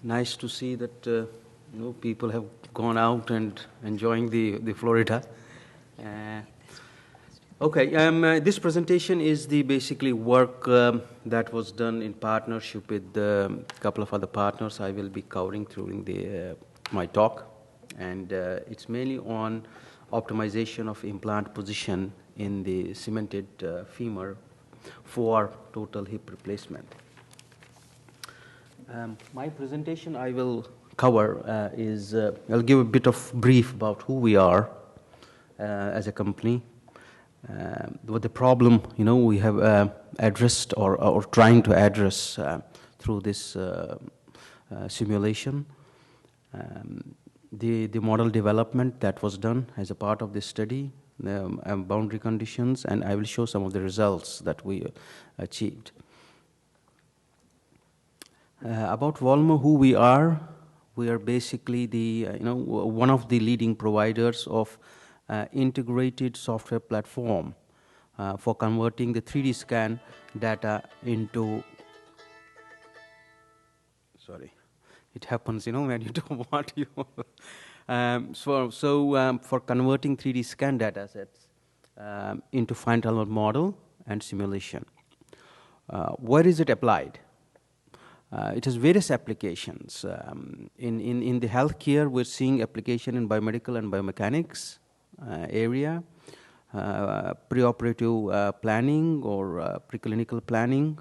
Nice to see that people have gone out and enjoying the Florida. Uh, okay, this presentation is the basically work that was done in partnership with a couple of other partners. I will be covering during the my talk, and it's mainly on optimization of implant position in the cemented femur for total hip replacement. My presentation I will cover I'll give a bit of brief about who we are as a company, what the problem we have addressed or trying to address through this simulation, the model development that was done as a part of this study, the boundary conditions, and I will show some of the results that we achieved. About Volmo, who we are basically the one of the leading providers of integrated software platform for converting the 3D scan data into. Sorry, it happens when you don't want you. For converting 3D scan data sets into final model and simulation. Where is it applied? It has various applications. In the healthcare, we're seeing application in biomedical and biomechanics area, preoperative planning or preclinical planning,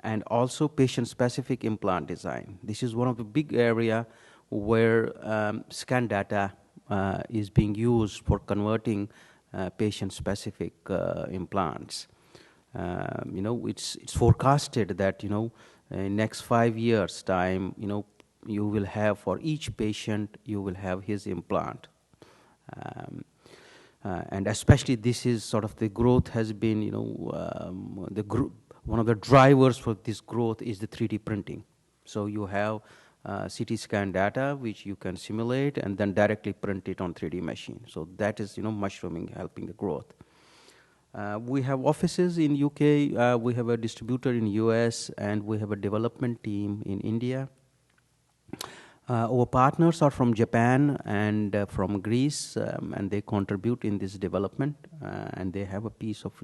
and also patient-specific implant design. This is one of the big area where scan data is being used for converting patient-specific implants. It's forecasted that in next 5 years time, you will have for each patient, you will have his implant. And especially this is sort of the growth has been, one of the drivers for this growth is the 3D printing. So you have CT scan data, which you can simulate and then directly print it on 3D machine. So that is, mushrooming, helping the growth. We have offices in UK, we have a distributor in US, and we have a development team in India. Our partners are from Japan and from Greece, and they contribute in this development, and they have a piece of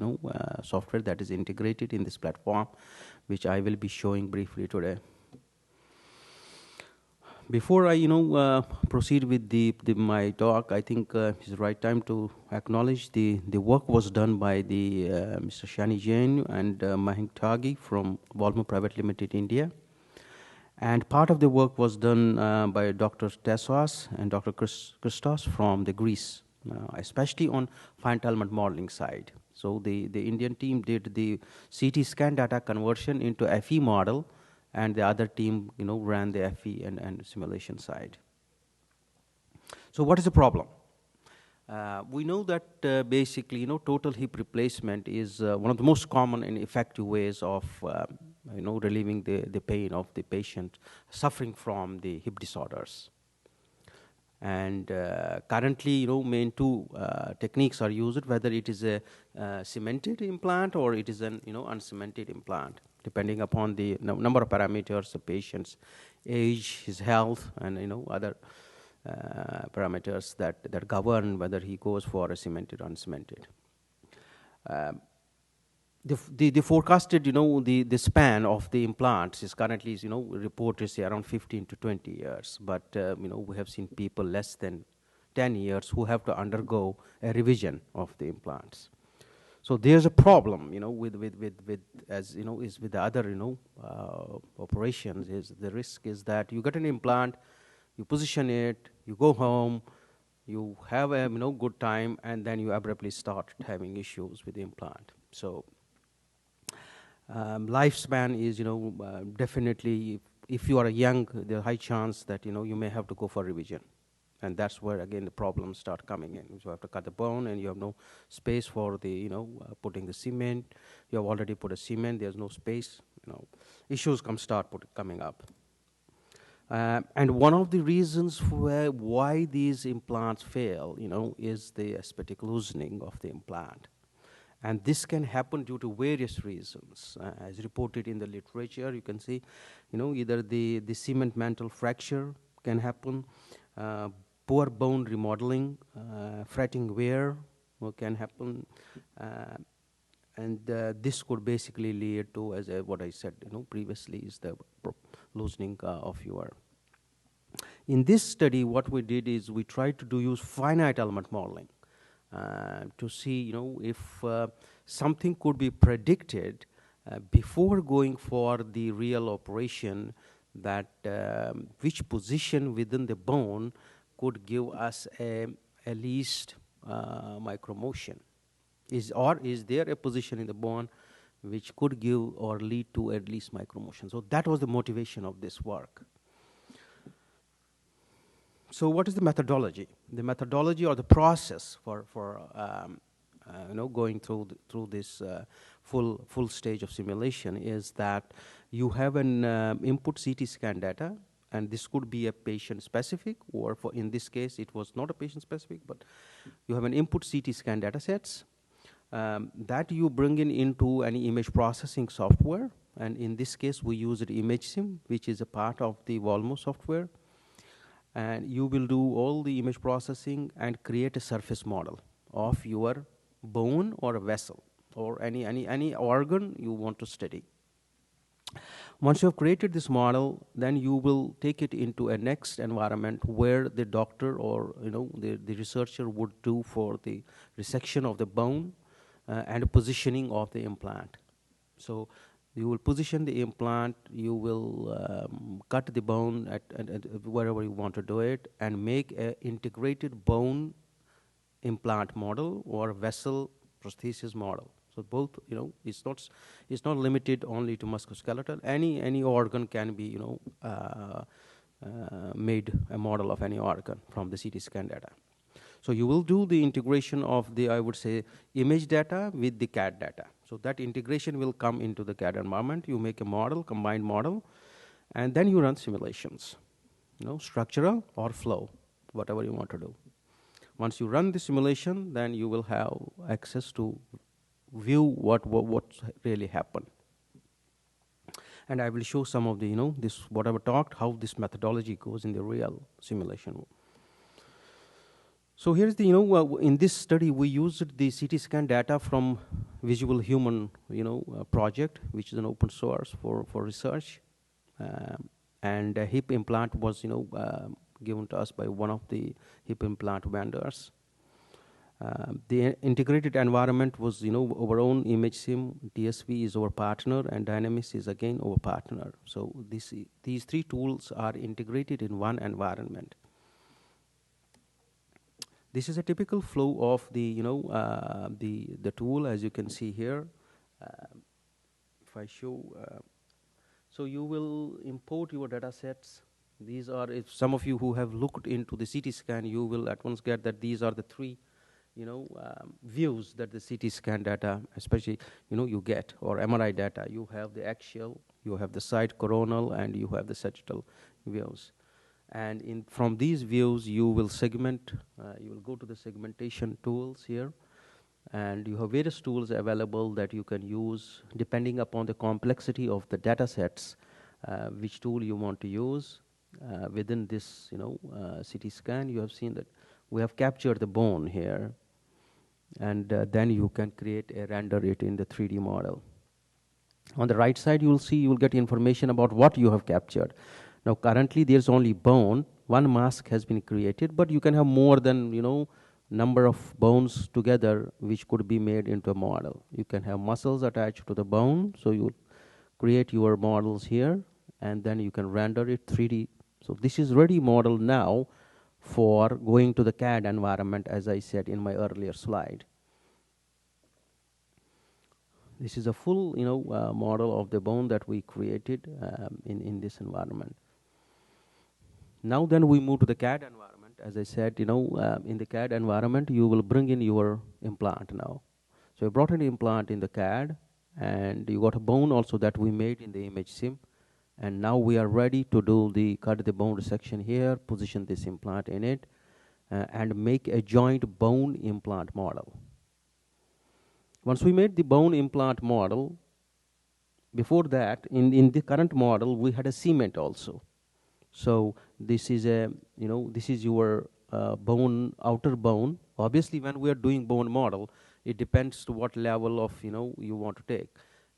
software that is integrated in this platform, which I will be showing briefly today. Before I proceed with my talk, I think it's the right time to acknowledge the work was done by the Mr. Shani Jain and Mahink Tagi from Volmo Private Limited India. And part of the work was done by Dr. Tessos and Dr. Christos from the Greece, especially on fine element modeling side. So the Indian team did the CT scan data conversion into FE model, and the other team, ran the FE and simulation side. So what is the problem? We know that basically, total hip replacement is one of the most common and effective ways of, relieving the pain of the patient suffering from the hip disorders. And currently, main two techniques are used, whether it is a cemented implant or it is an, uncemented implant, depending upon the number of parameters, the patient's age, his health, and other parameters that govern whether he goes for a cemented or uncemented. The forecasted, the span of the implants is currently, reported say around 15 to 20 years. But, we have seen people less than 10 years who have to undergo a revision of the implants. So there's a problem, with as is with the other, operations. Is the risk is that you get an implant, you position it, you go home, you have a good time, and then you abruptly start having issues with the implant. So lifespan is definitely, if you are young, there's a high chance that you may have to go for revision. And that's where, again, the problems start coming in. You have to cut the bone, and you have no space for the, putting the cement. You have already put a cement. There's no space. Issues start coming up. And one of the reasons why these implants fail, is the aesthetic loosening of the implant. And this can happen due to various reasons. As reported in the literature, you can see, either the cement mantle fracture can happen, poor bone remodeling, fretting wear can happen, and this could basically lead to, as what I said, previously, is the loosening of your. In this study, what we did is we tried to use finite element modeling to see, if something could be predicted before going for the real operation, that which position within the bone could give us a least micromotion. Is there a position in the bone which could give or lead to at least micromotion? So that was the motivation of this work. So what is the methodology? The methodology or the process for going through this full stage of simulation is that you have an input CT scan data, and this could be a patient specific, or in this case it was not a patient specific, but you have an input CT scan data sets that you bring into any image processing software, and in this case we used ImageSim, which is a part of the Volmo software. And you will do all the image processing and create a surface model of your bone or a vessel or any organ you want to study. Once you have created this model, then you will take it into a next environment where the doctor or the researcher would do for the resection of the bone and positioning of the implant. So you will position the implant, you will cut the bone at wherever you want to do it, and make an integrated bone implant model or vessel prosthesis model. So both, it's not limited only to musculoskeletal. Any organ can be, made a model of any organ from the CT scan data. So you will do the integration of the, I would say, image data with the CAD data. So that integration will come into the CAD environment. You make a model, combined model, and then you run simulations, structural or flow, whatever you want to do. Once you run the simulation, then you will have access to view what really happened. And I will show some of the, this whatever talked, how this methodology goes in the real simulation. So here's the, in this study, we used the CT scan data from Visual Human, project, which is an open source for research. And a hip implant was, given to us by one of the hip implant vendors. The integrated environment was, our own ImageSim, TSV is our partner, and Dynamis is again our partner. So these three tools are integrated in one environment. This is a typical flow of the, the tool, as you can see here. If I show, so you will import your data sets. These are, if some of you who have looked into the CT scan, you will at once get that these are the three, views that the CT scan data, especially, you get, or MRI data. You have the axial, you have the side coronal, and you have the sagittal views. And from these views, you will segment, you will go to the segmentation tools here, and you have various tools available that you can use depending upon the complexity of the data sets, which tool you want to use. Within this, CT scan, you have seen that we have captured the bone here, and then you can render it in the 3D model. On the right side, you will get information about what you have captured. Now, currently, there's only bone. One mask has been created, but you can have more than, number of bones together, which could be made into a model. You can have muscles attached to the bone, so you create your models here, and then you can render it 3D. So this is ready model now for going to the CAD environment, as I said in my earlier slide. This is a full, model of the bone that we created in this environment. Now then we move to the CAD environment. As I said, in the CAD environment, you will bring in your implant now. So I brought an implant in the CAD, and you got a bone also that we made in the ImageSim. And now we are ready to cut the bone resection here, position this implant in it, and make a joint bone implant model. Once we made the bone implant model, before that, in the current model, we had a cement also. So this is a, this is your bone, outer bone. Obviously, when we are doing bone model, it depends to what level of, you want to take.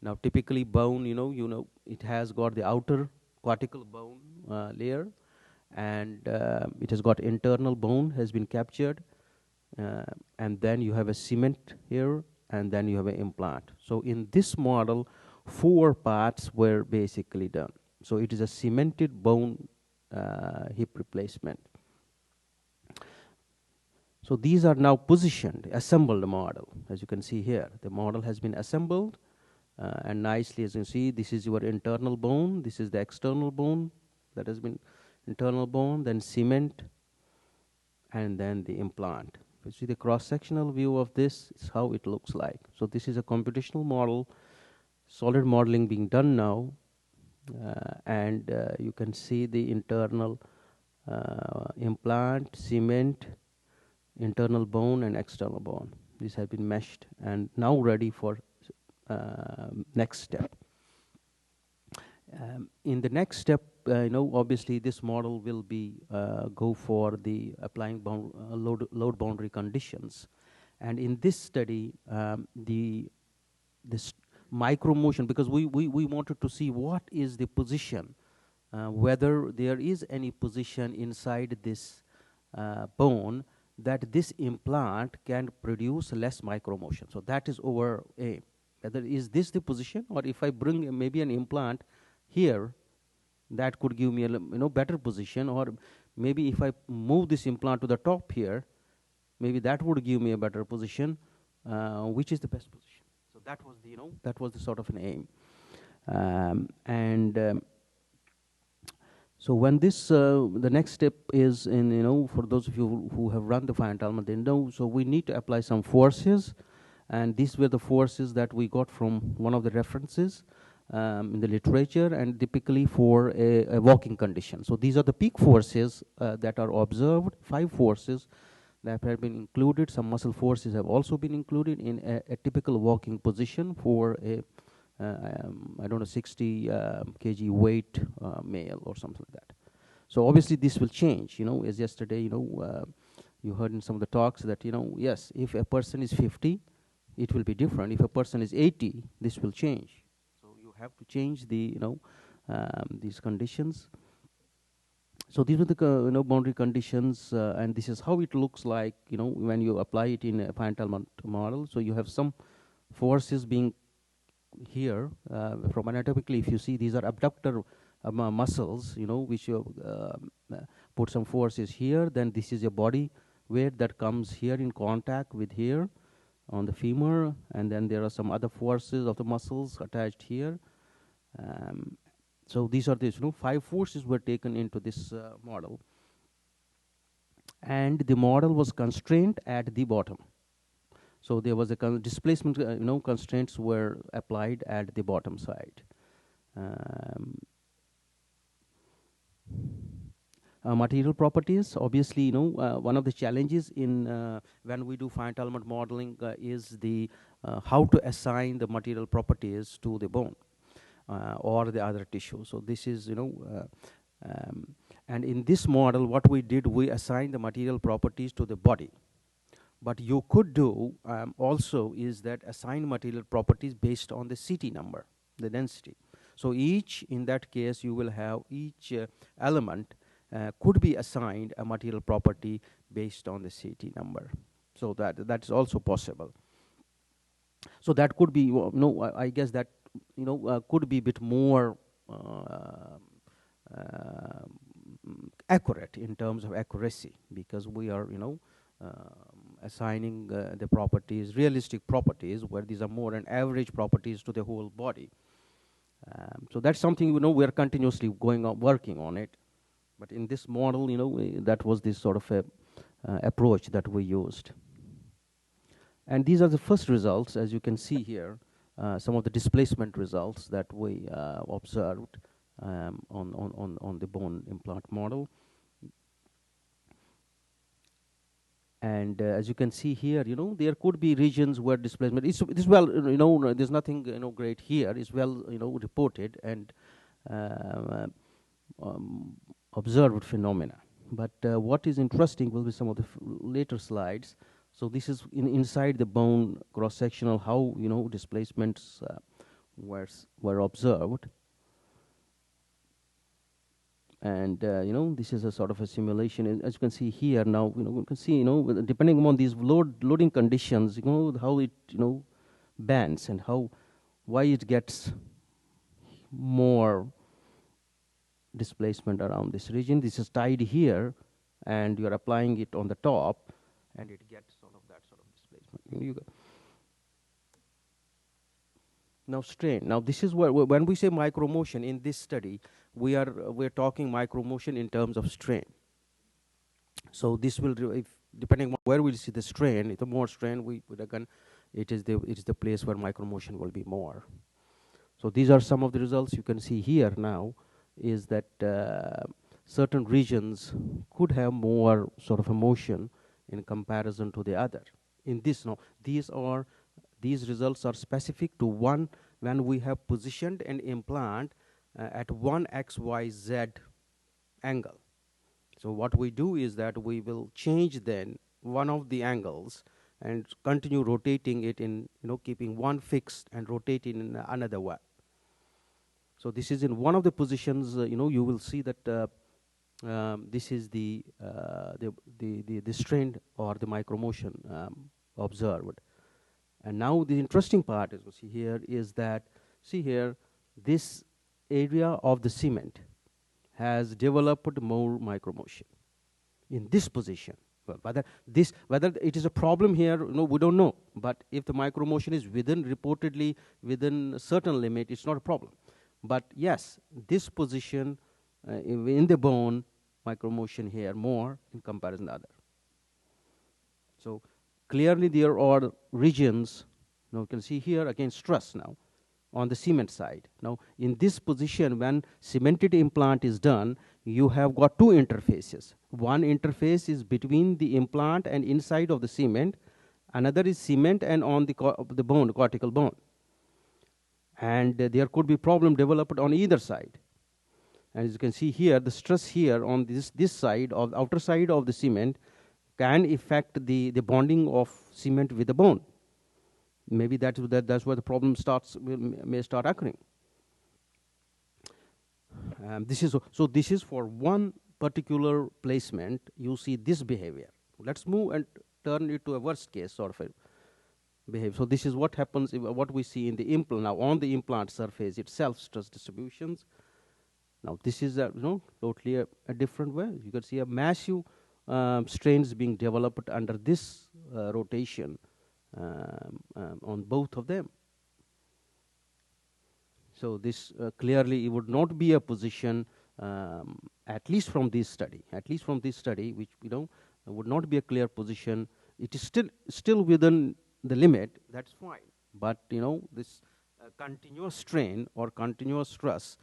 Now, typically bone, it has got the outer cortical bone layer, and it has got internal bone has been captured, and then you have a cement here, and then you have an implant. So in this model, 4 parts were basically done. So it is a cemented bone hip replacement. So these are now positioned, assembled model. As you can see here, the model has been assembled, and nicely, as you see, this is your internal bone, this is the external bone that has been internal bone, then cement, and then the implant. If you see the cross-sectional view of this, is how it looks like. So this is a computational model, solid modeling being done now, and you can see the internal implant, cement, internal bone, and external bone. These have been meshed and now ready for next step. In the next step, obviously this model will be go for the applying load boundary conditions, and in this study, this micromotion, because we wanted to see what is the position, whether there is any position inside this bone that this implant can produce less micromotion. So that is our aim. Whether is this the position, or if I bring maybe an implant here, that could give me a better position, or maybe if I move this implant to the top here, maybe that would give me a better position. Which is the best position? So that was the that was the sort of an aim, so when this the next step is in for those of you who have run the fine entanglement, they know. So we need to apply some forces, and these were the forces that we got from one of the references in the literature, and typically for a walking condition. So these are the peak forces that are observed, 5 forces that have been included. Some muscle forces have also been included in a typical walking position for a I don't know, 60 kg weight male or something like that. So obviously this will change, as yesterday, you heard in some of the talks that, yes, if a person is 50, it will be different. If a person is 80, this will change. So you have to change the, these conditions. So these are the boundary conditions, and this is how it looks like, when you apply it in a fine entanglement model. So you have some forces being here from anatomically. If you see, these are abductor muscles, which you put some forces here. Then this is your body weight that comes here in contact with here on the femur, and then there are some other forces of the muscles attached here. So these are these 5 forces were taken into this model, and the model was constrained at the bottom. So there was a displacement, constraints were applied at the bottom side. Material properties, obviously, one of the challenges in when we do fine entanglement modeling is the how to assign the material properties to the bone or the other tissue. So this is, and in this model, what we did, we assigned the material properties to the body. But you could do also is that assign material properties based on the CT number, the density. So in that case, you will have each element could be assigned a material property based on the CT number. So that is also possible. So that could be, I guess that, could be a bit more accurate in terms of accuracy, because we are, assigning the properties, realistic properties, where these are more than average properties to the whole body. So that's something, we are continuously working on it. But in this model, that was this sort of a approach that we used. And these are the first results, as you can see here, some of the displacement results that we observed on the bone implant model. And as you can see here, there could be regions where displacement is well, there's nothing, great here. It's well, reported and uh, um, observed phenomena. But what is interesting will be some of the later slides. So this is inside the bone cross-sectional, how, displacements were observed. And this is a sort of a simulation. As you can see here now, you can see, depending on these loading conditions, how it, bends and why it gets more displacement around this region. This is tied here, and you're applying it on the top, and it gets sort of that sort of displacement. Now strain. Now this is where when we say micromotion in this study, we're talking micromotion in terms of strain. So this will, if depending on where we see the strain, the more strain we would again, it is the place where micromotion will be more. So these are some of the results you can see here now. Is that certain regions could have more sort of a motion in comparison to the other. In this now, these results are specific to one when we have positioned an implant at one XYZ angle. So what we do is that we will change then one of the angles and continue rotating it in, keeping one fixed and rotating in another one. So this is in one of the positions. You will see that this is the strain or the micromotion observed. And now the interesting part, as we see here, is that see here, this area of the cement has developed more micromotion in this position. Well, whether it is a problem here, we don't know. But if the micromotion is reportedly within a certain limit, it's not a problem. But yes, this position in the bone, micromotion here more in comparison to other. So clearly there are regions, you can see here again stress now on the cement side. Now in this position, when cemented implant is done, you have got two interfaces. One interface is between the implant and inside of the cement. Another is cement and on the bone, cortical bone. And there could be problem developed on either side. And as you can see here, the stress here on this side of the outer side of the cement can affect the bonding of cement with the bone. Maybe that's where the problem may start occurring. This is for one particular placement. You see this behavior. Let's move and turn it to a worst case sort of a behave. So this is what happens, what we see in the implant. Now on the implant surface itself, stress distributions. Now this is totally a different way. You can see a massive strains being developed under this rotation on both of them. So this clearly it would not be a position, at least from this study, which would not be a clear position. It is still within the limit. That's fine. But this continuous strain or continuous stress,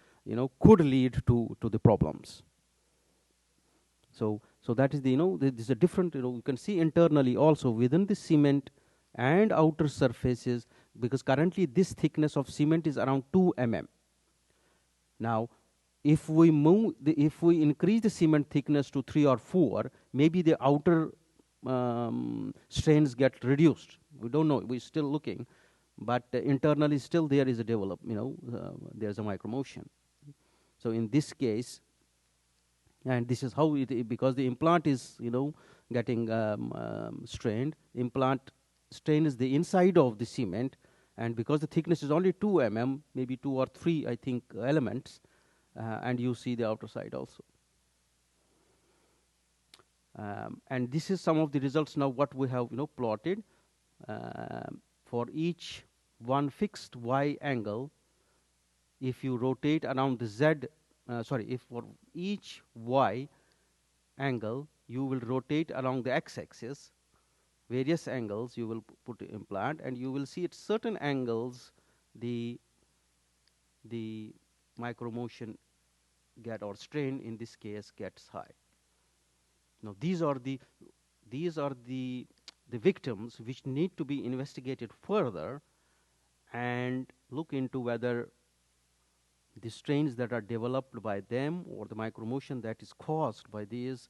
could lead to the problems. So that is this is a different. You can see internally also within the cement and outer surfaces, because currently this thickness of cement is around 2 mm. Now, if we increase the cement thickness to 3 or 4, maybe the outer strains get reduced. We don't know. We're still looking, but internally still there is a there's a micromotion. So in this case, and this is how because the implant is getting strained. Implant strain is the inside of the cement, and because the thickness is only 2 mm, maybe 2 or 3, I think, elements, and you see the outer side also. And this is some of the results now what we have plotted for each one fixed y angle. If you rotate around the z, if for each y angle you will rotate along the x-axis, various angles you will put implant, and you will see at certain angles the micromotion or strain in this case gets high. Now these are the these are the victims which need to be investigated further and look into whether the strains that are developed by them or the micromotion that is caused by these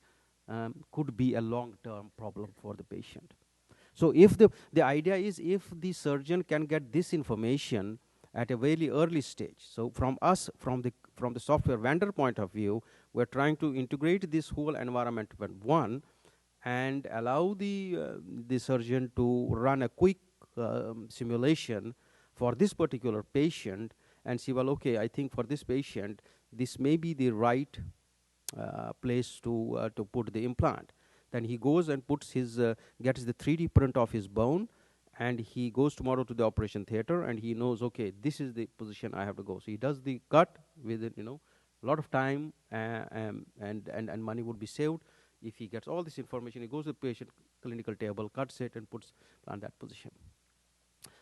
could be a long-term problem for the patient. So if the idea is if the surgeon can get this information at a very early stage, so from us, from the software vendor point of view, we're trying to integrate this whole environment with one and allow the surgeon to run a quick simulation for this particular patient and see, well, okay, I think for this patient, this may be the right place to put the implant. Then he goes and puts his gets the 3D print of his bone, and he goes tomorrow to the operation theater, and he knows, okay, this is the position I have to go. So he does the cut within, a lot of time, and money would be saved if he gets all this information. He goes to the patient clinical table, cuts it, and puts on that position.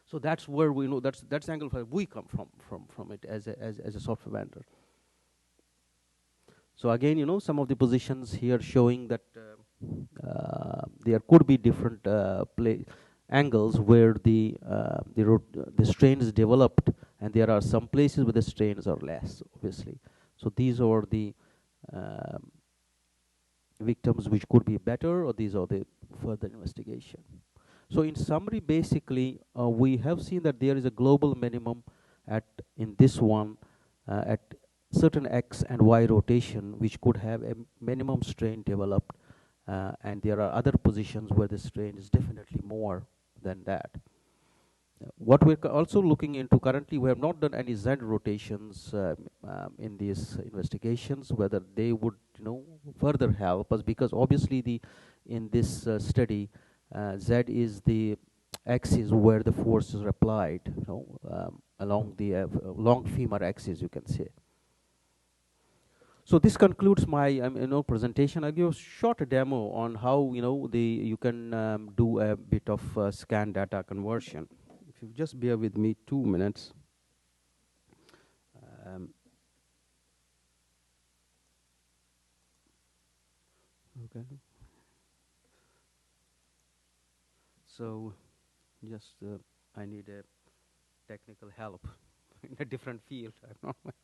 So that's where we know that's the angle where we come from it as a software vendor. So again, some of the positions here showing that there could be different angles where the strain is developed, and there are some places where the strains are less, obviously. So these are the victims which could be better, or these are the further investigation. So in summary, basically, we have seen that there is a global minimum in this one at certain X and Y rotation, which could have a minimum strain developed, and there are other positions where the strain is definitely more than that. What we're also looking into currently, we have not done any Z rotations in these investigations, whether they would further help us, because obviously in this study, Z is the axis where the force is applied, along the long femur axis, you can say. So this concludes my presentation. I'll give a short demo on how you can do a bit of scan data conversion. If you just bear with me 2 minutes. Okay. So just I need a technical help in a different field. I'm not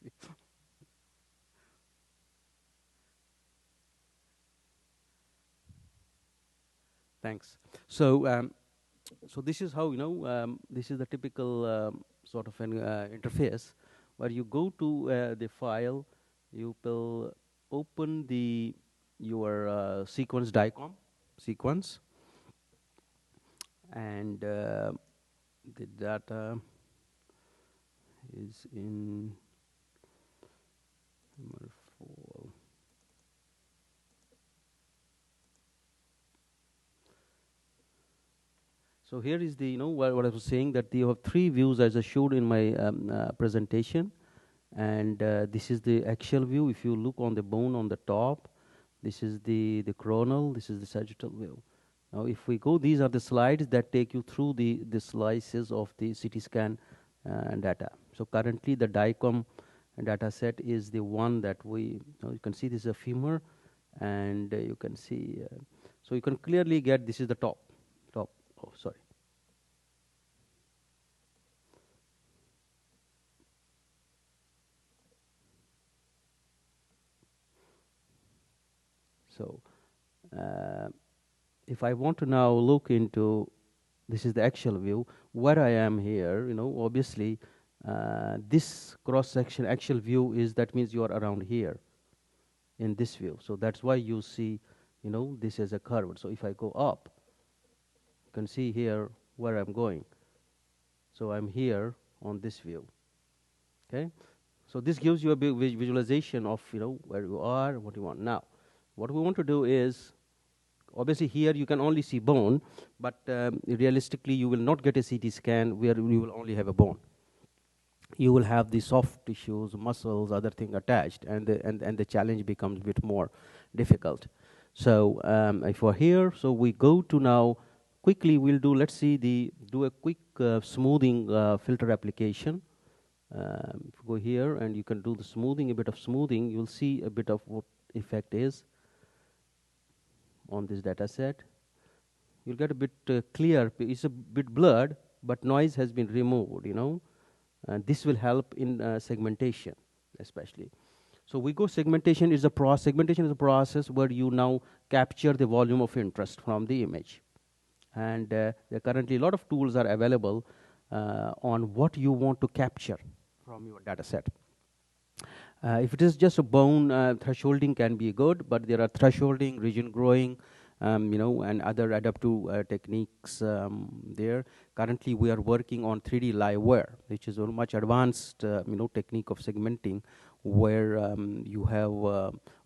Thanks. So so this is how this is the typical sort of an interface where you go to the file, you will open your sequence DICOM sequence, and the data is in number 4. So here is the what I was saying, that you have 3 views as I showed in my presentation, and this is the axial view. If you look on the bone on the top, this is the coronal, this is the sagittal view. Now if we go, these are the slides that take you through the slices of the CT scan data. So currently the DICOM data set is the one that you can see this is a femur, and you can see, so you can clearly get this is the top. Oh, sorry. So if I want to now look into, this is the axial view, where I am here, obviously this cross-section axial view is, that means you are around here in this view. So that's why you see, this is a curve. So if I go up, you can see here where I'm going. So I'm here on this view. Okay. So this gives you a big visualization of where you are, what you want. Now, what we want to do is, obviously here you can only see bone, but realistically you will not get a CT scan where you will only have a bone. You will have the soft tissues, muscles, other thing attached, and the challenge becomes a bit more difficult. So if we're here, so we go to now quickly. We'll do, let's see, do a quick smoothing filter application. If you go here and you can do the smoothing, a bit of smoothing, you'll see a bit of what effect is on this data set. you'll get a bit clear. It's a bit blurred, but noise has been removed, and this will help in segmentation, especially. So we go segmentation is a process. Segmentation is a process where you now capture the volume of interest from the image, and there are currently a lot of tools are available on what you want to capture from your data set. If it is just a bone, thresholding can be good, but there are thresholding, region growing, and other adaptive techniques there. Currently, we are working on 3D live wire, which is a much advanced, technique of segmenting, where you have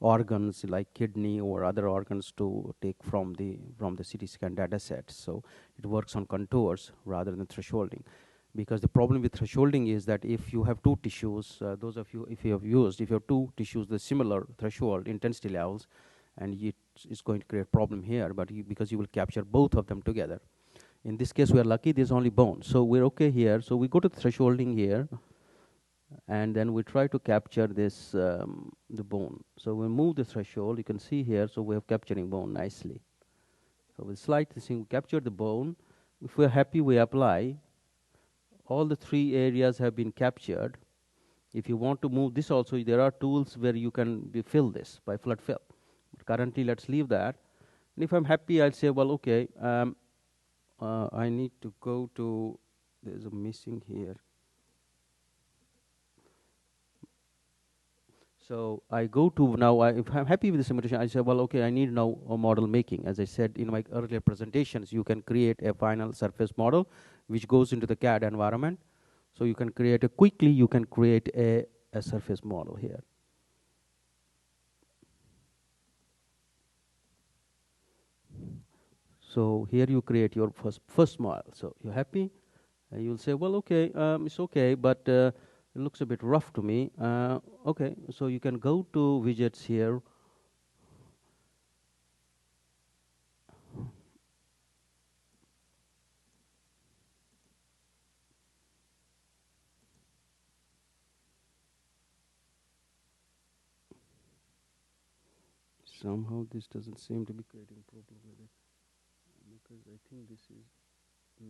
organs like kidney or other organs to take from the CT scan data set. So it works on contours rather than thresholding. Because the problem with thresholding is that if you have two tissues, those of you, if you have two tissues with similar threshold intensity levels, and it's going to create problem here, but because you will capture both of them together. In this case, we are lucky, there's only bone. So we're okay here. So we go to thresholding here, and then we try to capture this, the bone. So we move the threshold, you can see here, so we have capturing bone nicely. So we slightly capture the bone. If we're happy, we apply. All the three areas have been captured. If you want to move this also, there are tools where you can fill this by flood fill. But currently, let's leave that. And if I'm happy, I'll say, well, okay, I need to go to, there's a missing here. So I go to now, if I'm happy with the simulation, I say, well, okay, I need now a model making. As I said in my earlier presentations, you can create a final surface model which goes into the CAD environment. So you can create quickly, you can create a surface model here. So here you create your first model. So you're happy, you'll say, well, okay, it's okay, but it looks a bit rough to me. Okay, so you can go to widgets here. Somehow this doesn't seem to be creating a problem with it, because I think this is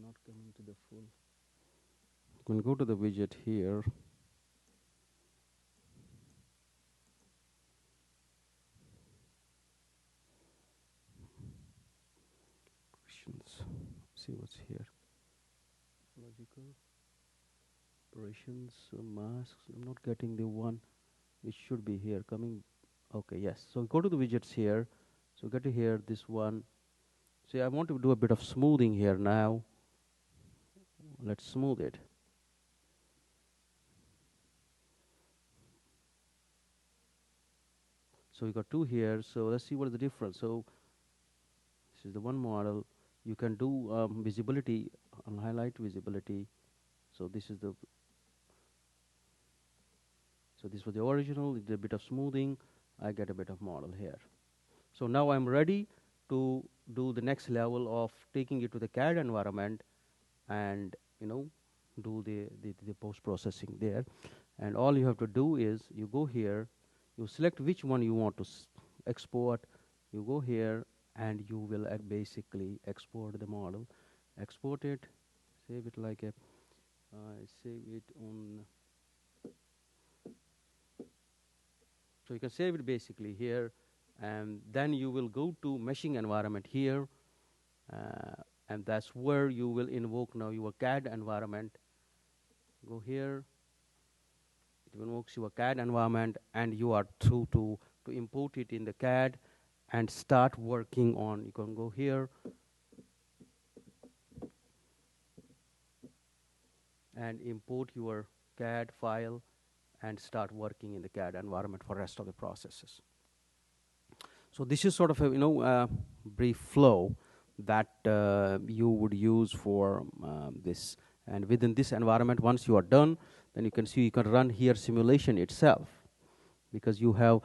not coming to the full. You can go to the widget here. See what's here. Logical operations, masks. I'm not getting the one which should be here coming. Okay, yes. So go to the widgets here. So get to here, this one. See, I want to do a bit of smoothing here now. Let's smooth it. So we got two here. So let's see what is the difference. So this is the one model. You can do visibility and highlight visibility. So this is the. So this was the original. It did a bit of smoothing. I get a bit of model here. So now I'm ready to do the next level of taking it to the CAD environment, and do the post processing there. And all you have to do is you go here, you select which one you want to export. You go here, and you will basically export the model, export it, save it like a, save it on. So you can save it basically here, and then you will go to meshing environment here, and that's where you will invoke now your CAD environment. Go here, it invokes your CAD environment, and you are through to import it in the CAD and start working on. You can go here and import your CAD file and start working in the CAD environment for rest of the processes. So this is sort of a brief flow that you would use for this. And within this environment, once you are done, then you can see you can run here simulation itself, because you have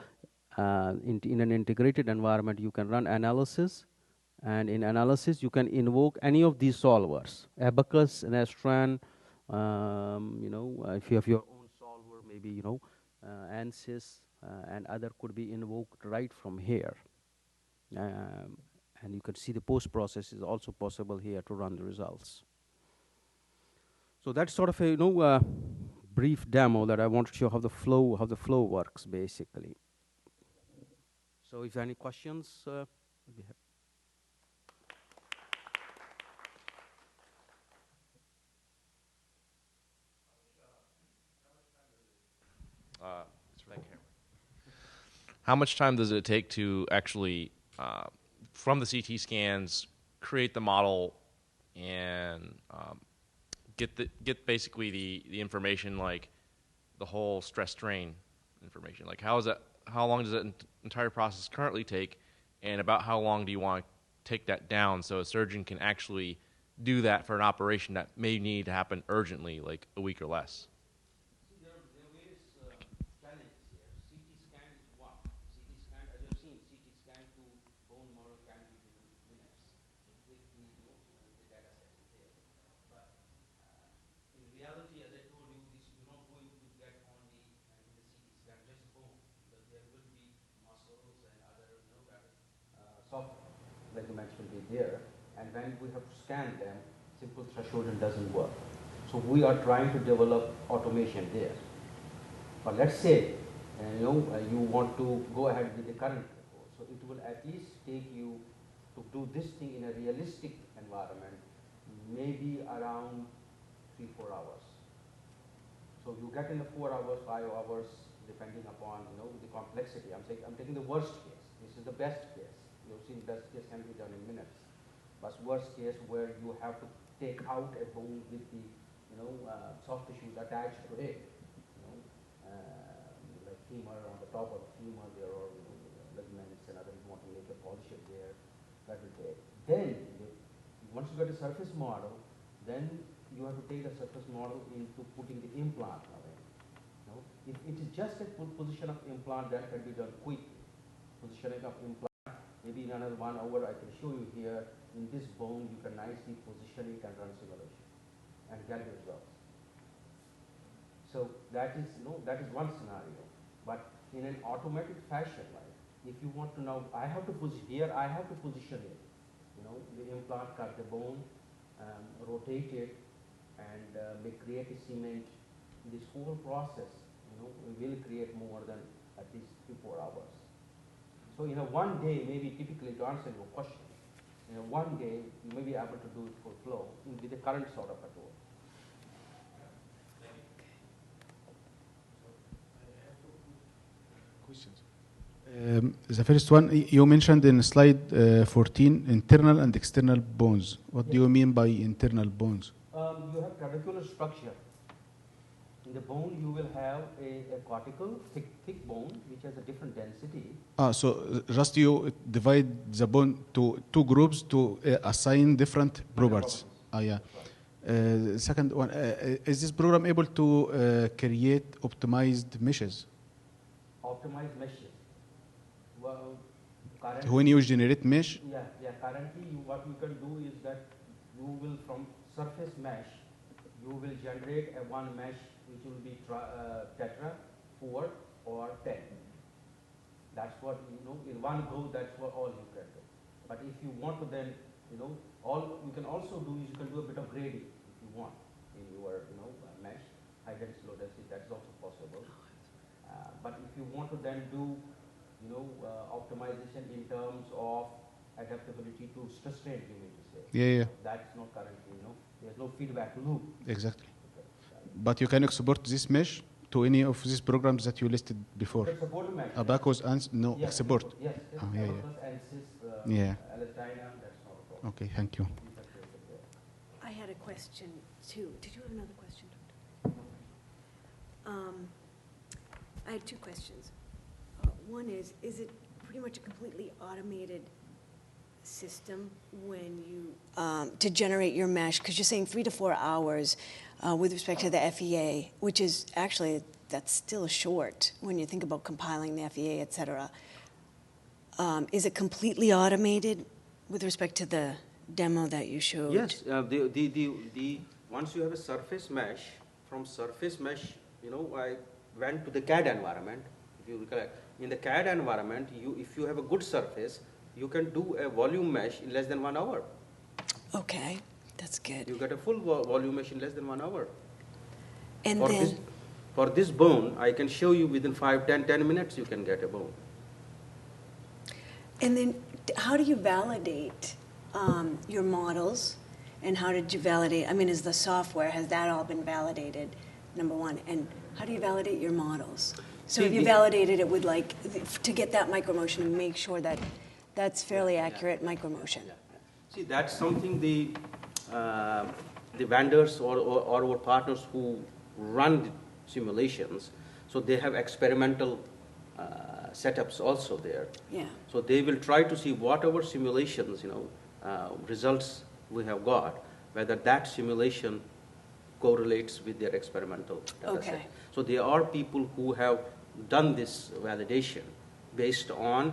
in an integrated environment you can run analysis, and in analysis you can invoke any of these solvers, Abacus, Nastran, if you have your own solver, maybe ANSYS, and other could be invoked right from here. And you can see the post-process is also possible here to run the results. So that's sort of a brief demo that I want to show how the flow works basically. So if there are any questions, I'd be happy. How much time does it take to actually, from the CT scans, create the model and get basically the information, like the whole stress strain information? Like how long does that entire process currently take, and about how long do you want to take that down so a surgeon can actually do that for an operation that may need to happen urgently, like a week or less? There are various challenges here. CT scan is one. CT scan, as you've seen, CT scan to bone marrow can be within minutes if the data set is there. But in reality, as I told you, this you're not going to get only in the CT scan just bone, because there will be muscles and other soft ligaments will be there, and when we have to scan them, simple thresholding doesn't work. So we are trying to develop automation there. But let's say you want to go ahead with the current report, so it will at least take you to do this thing in a realistic environment, maybe around 3-4 hours. So you get in the 4 hours, 5 hours, depending upon the complexity. I'm taking the worst case. This is the best case. You've seen best case can be done in minutes. But worst case where you have to take out a bone with the soft tissues attached to it, like femur, on the top of the femur there are ligaments and other, you want to make a polisher there, that will take. Then once you get a surface model, then you have to take the surface model into putting the implant away. If it is just a position of implant, that can be done quickly. Positioning of implant, maybe in another 1 hour I can show you here. In this bone, you can nicely position it and run simulation and get the results. So that is one scenario. But in an automated fashion, like if you want to now, I have to position it. The implant, cut the bone, rotate it, and create a cement. This whole process, will create more than at least 3-4 hours. So in a 1 day, maybe typically to answer your question, in a 1 day you may be able to do it for flow with the current sort of a tool. Questions. The first one, you mentioned in slide 14, internal and external bones. What do you mean by internal bones? You have trabecular structure. In the bone, you will have a cortical, thick bone, which has a different density. So just you divide the bone to 2 groups to assign different properties. Yeah. Right. Second one, is this program able to create optimized meshes? Optimized meshes. Well, currently, when you generate mesh? Yeah. Currently, what you can do is that you will, from surface mesh, you will generate a one mesh which will be tetra, 4 or 10. That's what, in one go, that's what all you can do. But if you want to then, all you can also do is you can do a bit of grading if you want in your, mesh, high density, low density, that's also possible. But if you want to then do, optimization in terms of adaptability to stress strain, you mean to say. Yeah. That's not currently, there's no feedback loop. Exactly. But you can export this mesh to any of these programs that you listed before. Support mesh. Abacus and yes, export. Yes. Yeah. Okay, thank you. I had a question too. Did you have another question, Doctor? I had 2 questions. One is it pretty much a completely automated system when you to generate your mesh? Because you're saying 3 to 4 hours with respect to the FEA, which is actually, that's still short when you think about compiling the FEA, et cetera. Is it completely automated with respect to the demo that you showed? Yes, once you have a surface mesh, from surface mesh, I went to the CAD environment. If you recollect, in the CAD environment, if you have a good surface, you can do a volume mesh in less than 1 hour. Okay, that's good. You get a full volume mesh in less than 1 hour. And For then, this, for this bone, I can show you within 10 minutes you can get a bone. and then how do you validate your models? And how did you validate, I mean, is the software, has that all been validated, number one? And how do you validate your models? So See, have you the- validated it with like, to get that micromotion and make sure that that's fairly accurate micromotion? See, that's something the vendors or our partners who run the simulations, so they have experimental setups also there. Yeah. So they will try to see whatever simulations, results we have got, whether that simulation correlates with their experimental data set. Okay. So there are people who have done this validation based on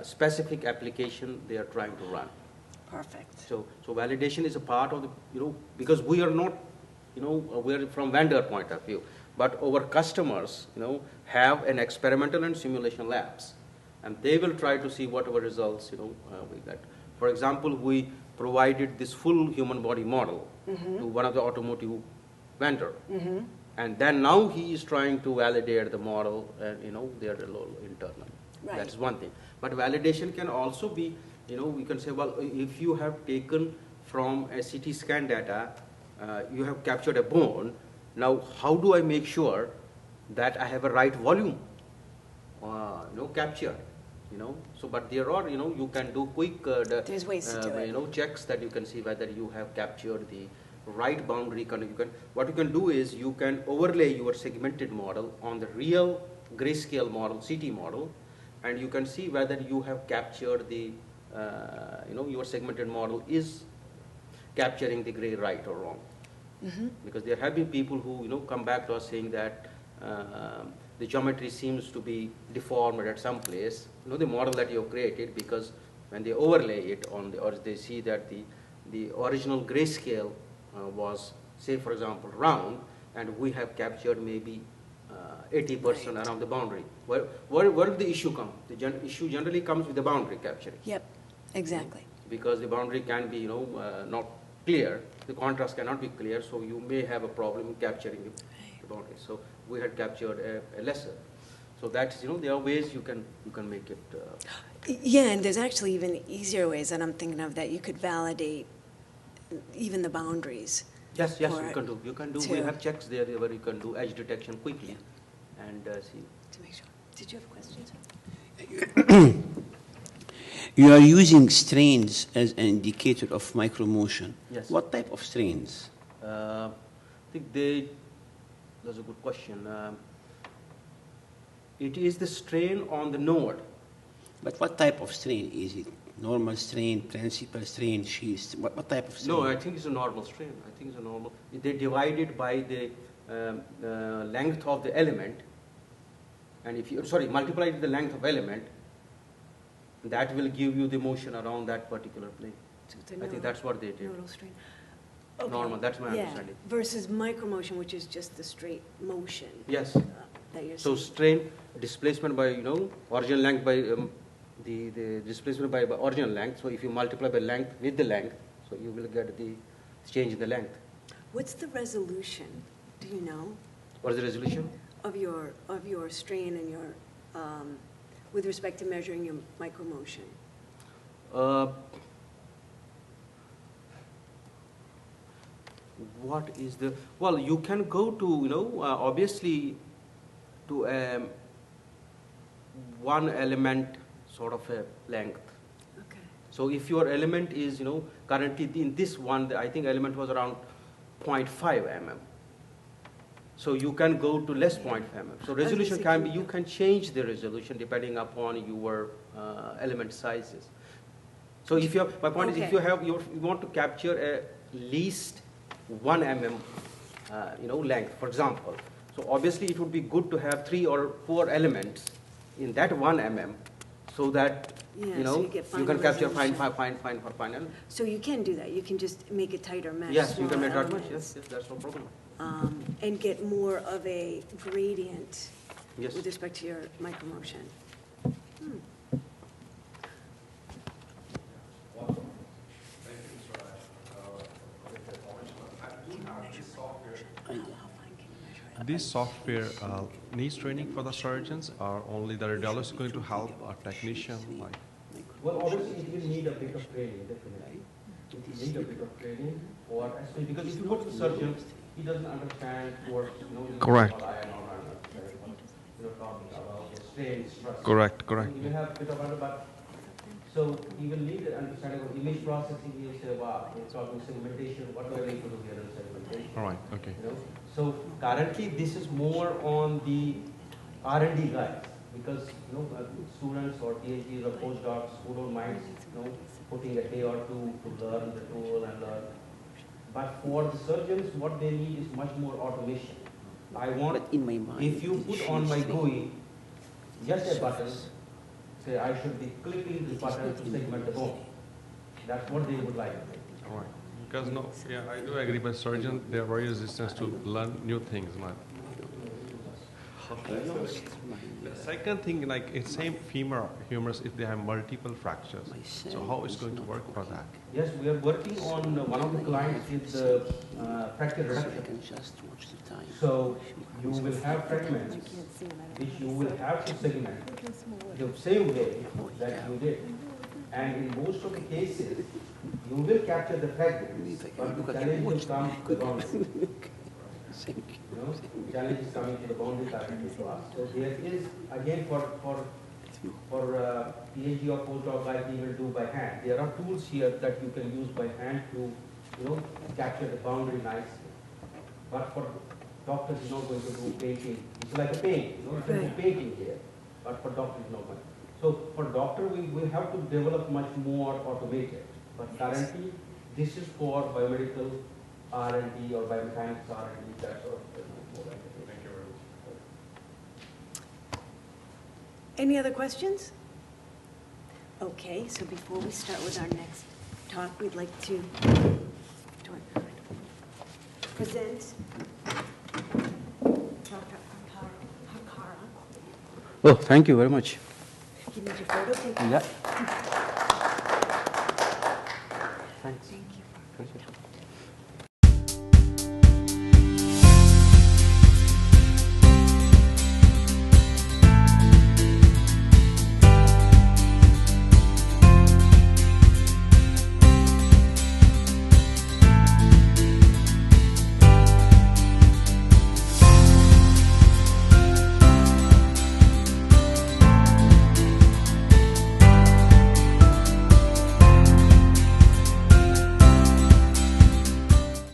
specific application they are trying to run. Perfect. So validation is a part of the, because we are not, we are from vendor point of view, but our customers, have an experimental and simulation labs, and they will try to see whatever results, we get. For example, we provided this full human body model to one of the automotive vendor, and then now he is trying to validate the model, and they are a little internal. Right. That's one thing. But validation can also be, we can say, well, if you have taken from a CT scan data, you have captured a bone. Now, how do I make sure that I have a right volume, capture? So, but there are, you can do quick, There's ways to do it. checks that you can see whether you have captured the right boundary. What you can do is you can overlay your segmented model on the real grayscale model, CT model, and you can see whether you have captured the, your segmented model is capturing the gray right or wrong. Because there have been people who, come back to us saying that the geometry seems to be deformed at some place, the model that you have created, because when they overlay it on or they see that the original grayscale was, say, for example, round, and we have captured maybe 80% around the boundary. Where did the issue come? The issue generally comes with the boundary capturing. Yep, exactly. Because the boundary can be, not clear. The contrast cannot be clear, so you may have a problem in capturing the boundary. So we had captured a lesser. So that's, there are ways you can make it. Yeah, and there's actually even easier ways that I'm thinking of that you could validate even the boundaries. Yes, for you can do. You can do. We to- have checks there where you can do edge detection quickly, and see. To make sure. Did you have questions? You are using strains as an indicator of micromotion. Yes. What type of strains? I think that's a good question. It is the strain on the node. But what type of strain? Is it normal strain, principal strain, sheath? What type of strain? No, I think it's a normal strain. I think it's a normal. They divide it by the length of the element, and if you multiply it with the length of element, that will give you the motion around that particular plane. I think that's what they did. Nodal strain. Normal, that's my understanding. Versus micromotion, which is just the straight motion. Yes. That you're So seeing. strain displacement by original length by the displacement by original length. So if you multiply by length with the length, so you will get the change in the length. What's the resolution? Do you know What is the resolution? of your strain and your with respect to measuring your micromotion? What is the, well, you can go to, obviously to one element sort of a length. Okay. So if your element is, currently in this one, I think element was around 0.5 mm. So you can go to less 0.5 mm. So resolution can be, you can change the resolution depending upon your element sizes. So if you, my point is, if you have, you want to capture at least 1 mm, length, for example. So obviously it would be good to have 3 or 4 elements in that 1 mm, so that Yeah, you so you get can finer capture resolution. fine element. So you can do that. You can just make a tighter mesh. Yes, you can smaller make that much. elements, Yes, that's no problem. and get more of a gradient Yes. with respect to your micromotion. these software needs training for the surgeons, or only the radiologist is going to help a technician? Like, Well, obviously, it will need a bit of training, definitely. It will need a bit of training, or especially because if you go to the surgeon, he doesn't understand what, Correct. Talking about the strain, stress. Correct. You will have a bit of but so he will need an understanding of image processing. He will say, wow, we're talking segmentation, what do I need to do here in segmentation? all right, okay. So currently this is more on the R&D guys, because students or PhDs or postdocs who don't mind putting a day or two to learn the tool and learn. But for the surgeons, what they need is much more automation. I want, But in my mind, if you put on my GUI just a button, say I should be clicking the button to segment the bone. That's what they would like. All right. Because I do agree, but surgeons, they're very resistant to learn new things, man. The second thing, like it's same humerus if they have multiple fractures. So how is going to work for that? Yes, we are working on one of the clients with the fracture reduction. So you will have fragments which you will have to segment the same way that you did. And in most of the cases, you will capture the fragments, but the challenge will come to the boundary. Challenge is coming to the boundary currently to us. So there is, again, for PhD or postdoc like we will do by hand, there are tools here that you can use by hand to, capture the boundary nicely. But for doctors, you're not going to do painting. It's like a paint, it's like a painting here. But for doctors, no one. So for doctor, we have to develop much more automated. But currently, this is for biomedical R&D or biomechanics R&D, that sort of thing. Thank you very much. Any other questions? Okay, so before we start with our next talk, we'd like to present Dr. Harkara. Oh, thank you very much. You need your photo taken? Yeah. Thank you.